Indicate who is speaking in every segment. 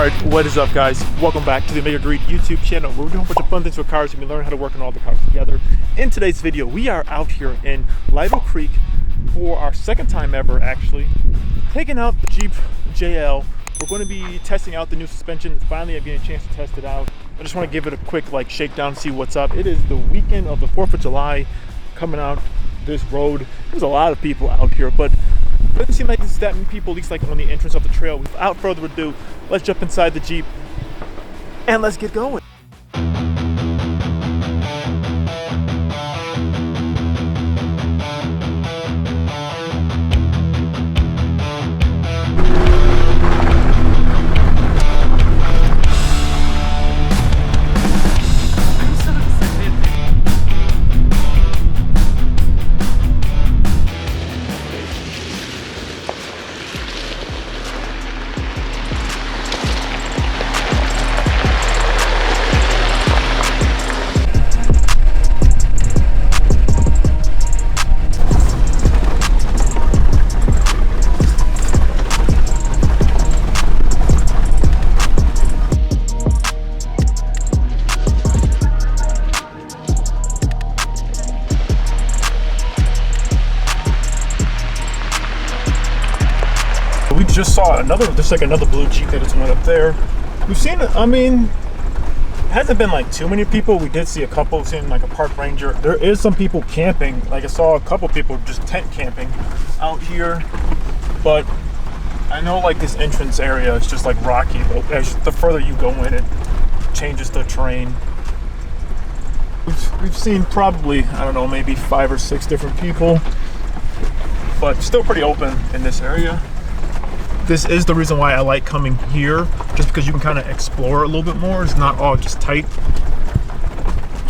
Speaker 1: Alright, what is up guys? Welcome back to the OmegaGreed YouTube channel where we're doing a bunch of fun things with cars and we learn how to work on all the cars together. In today's video, we are out here in Lytle Creek for our second time ever actually, taking out the Jeep JL. We're going to be testing out the new suspension. Finally, I'm getting a chance to test it out. I just want to give it a quick shakedown, see what's up. It is the weekend of the 4th of July coming out this road. There's a lot of people out here, but it doesn't seem like there's that many people, at least like on the entrance of the trail. Without further ado, let's jump inside the Jeep and let's get going. We just saw another blue Jeep that just went up there. We've seen, I mean, it hasn't been like too many people. We did see a couple, seen like a park ranger. There is some people camping. Like I saw a couple people just tent camping out here. But I know like this entrance area is just like rocky. As the further you go in, it changes the terrain. We've seen probably, I don't know, maybe 5 or 6 different people. But still pretty open in this area. This is the reason why I like coming here, just because you can kind of explore a little bit more. It's not all just tight.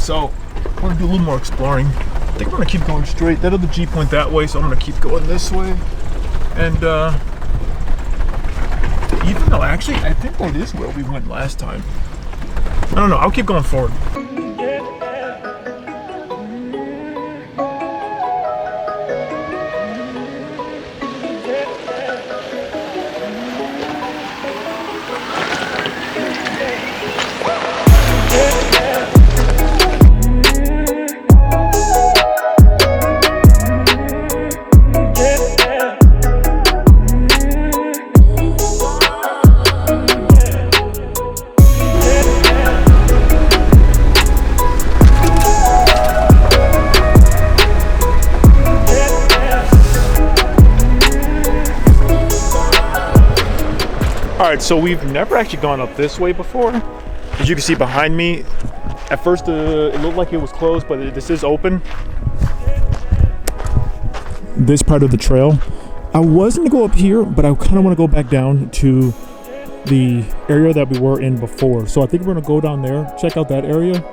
Speaker 1: So I'm gonna do a little more exploring. I think I'm gonna keep going straight. That other Jeep went that way, so I'm gonna keep going this way. And even though actually I think that is where we went last time. I don't know, I'll keep going forward. Alright, so we've never actually gone up this way before. As you can see behind me, at first it looked like it was closed, but this is open. This part of the trail. I was going to go up here, but I kind of want to go back down to the area that we were in before. So I think we're going to go down there, check out that area.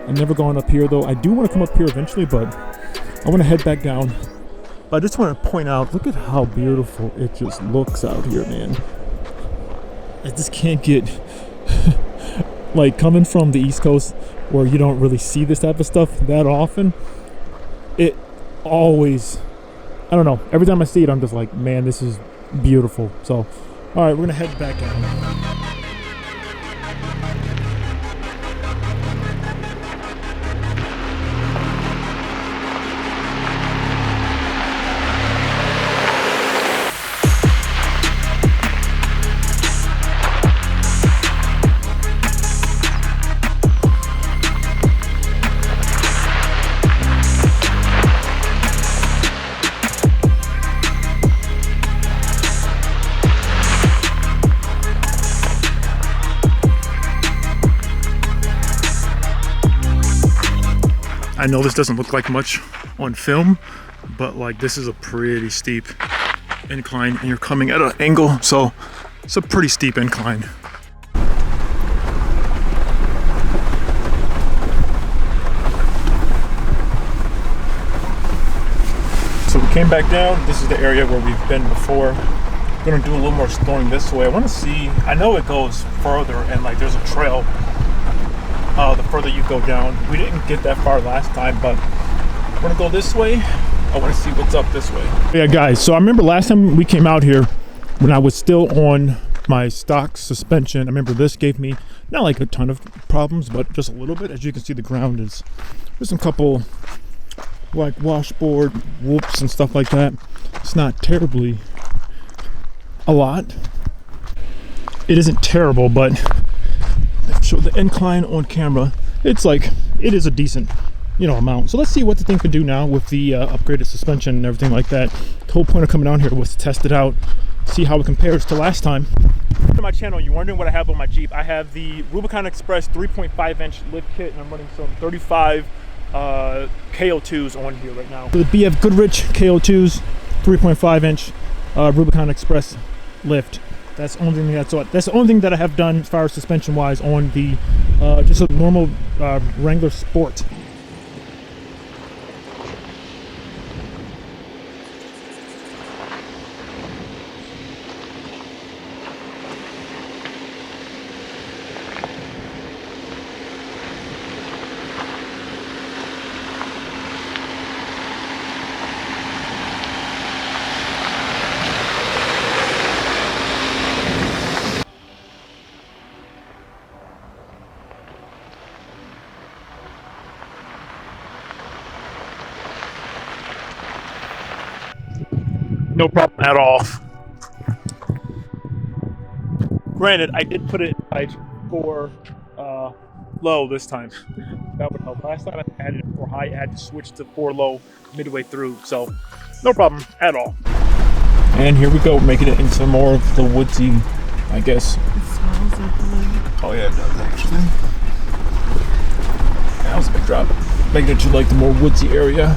Speaker 1: I've never gone up here though. I do want to come up here eventually, but I want to head back down. But I just want to point out, look at how beautiful it just looks out here, man. I just can't get like coming from the East Coast where you don't really see this type of stuff that often. It always, I don't know, every time I see it I'm just like, man, this is beautiful. So all right, we're gonna head back out. I know this doesn't look like much on film, but like this is a pretty steep incline and you're coming at an angle, so it's a pretty steep incline. So we came back down. This is the area where we've been before. I'm gonna do a little more exploring this way. I want to see, I know it goes further and like there's a trail the further you go down. We didn't get that far last time, but we're gonna go this way. I want to see what's up this way. Yeah guys, so I remember last time we came out here when I was still on my stock suspension. I remember this gave me not like a ton of problems, but just a little bit. As you can see, the ground is, there's some couple like washboard whoops and stuff like that. It's not terribly a lot. It isn't terrible, but show the incline on camera. It's like, it is a decent, amount. So let's see what the thing can do now with the upgraded suspension and everything like that. The whole point of coming down here was to test it out, see how it compares to last time. To my channel, you're wondering what I have on my Jeep. I have the Rubicon Express 3.5-inch lift kit, and I'm running some 35 KO2s on here right now. The BF Goodrich KO2s, 3.5-inch Rubicon Express lift. That's the only thing that's the only thing that I have done as far as suspension wise on the just a normal Wrangler Sport. No problem at all. Granted, I did put it like for low this time. That would help. Last time I had it for high, I had to switch to 4 low midway through, so no problem at all. And here we go, making it into more of the woodsy, I guess.
Speaker 2: It smells like wood.
Speaker 1: Oh yeah, it does actually. That was a big drop. Making it to like the more woodsy area.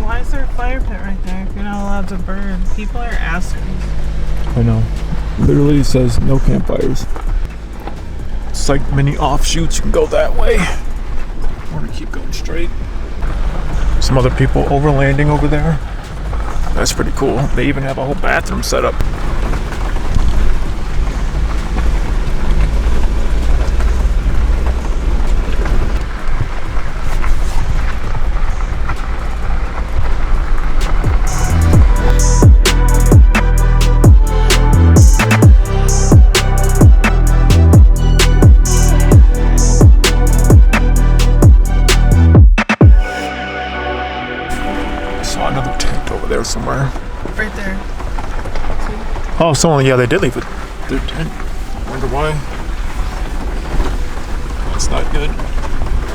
Speaker 2: Why is there a fire pit right there if you're not allowed to burn? People are assholes.
Speaker 1: I know. Literally says no campfires. It's like many offshoots. You can go that way. Or to keep going straight. Some other people overlanding over there. That's pretty cool. They even have a whole bathroom set up. Somewhere.
Speaker 2: Right there.
Speaker 1: Oh, someone, yeah, they did leave it. Their tent. Wonder why. That's not good.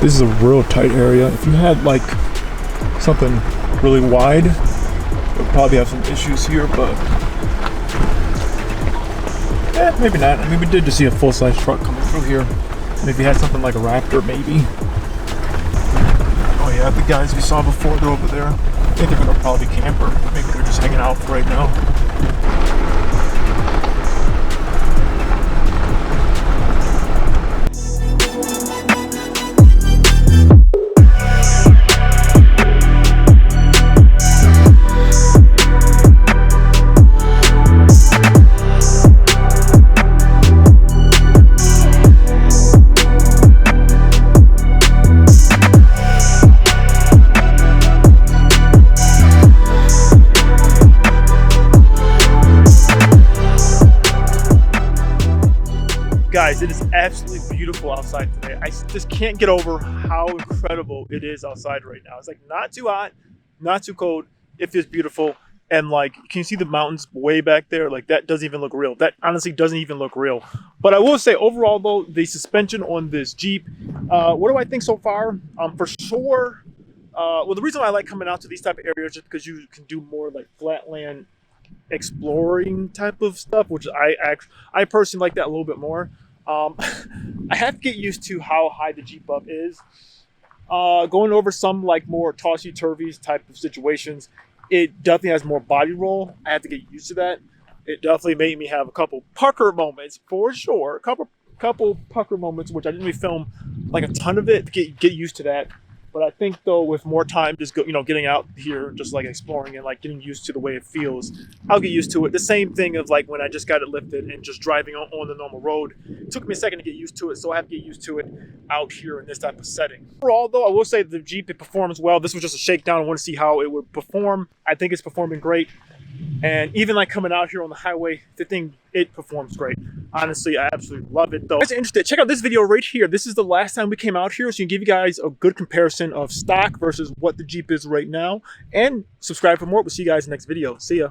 Speaker 1: This is a real tight area. If you had like something really wide, it would probably have some issues here, but maybe not. I mean, we did just see a full-size truck coming through here. And if you had something like a Raptor, maybe. Oh yeah, the guys we saw before, they're over there. I think they're gonna probably camp, or maybe they're just hanging out for right now. Guys, it is absolutely beautiful outside today. I just can't get over how incredible it is outside right now. It's like not too hot, not too cold. It feels beautiful. And like, can you see the mountains way back there? Like that doesn't even look real. That honestly doesn't even look real. But I will say overall though, the suspension on this Jeep, what do I think so far? For sure, well, the reason why I like coming out to these type of areas is just because you can do more like flatland exploring type of stuff, which I personally like that a little bit more. I have to get used to how high the Jeep up is. Going over some like more tossy-turvies type of situations, it definitely has more body roll. I have to get used to that. It definitely made me have a couple pucker moments for sure. A couple pucker moments, which I didn't really film like a ton of it to get used to that. But I think though, with more time, just getting out here, just like exploring and like getting used to the way it feels, I'll get used to it. The same thing of like when I just got it lifted and just driving on the normal road. It took me a second to get used to it, so I have to get used to it out here in this type of setting. Overall though, I will say the Jeep, it performs well. This was just a shakedown. I want to see how it would perform. I think it's performing great. And even like coming out here on the highway, the thing, it performs great. Honestly, I absolutely love it though. If you're interested, check out this video right here. This is the last time we came out here, so you can give you guys a good comparison of stock versus what the Jeep is right now. And subscribe for more. We'll see you guys next video. See ya.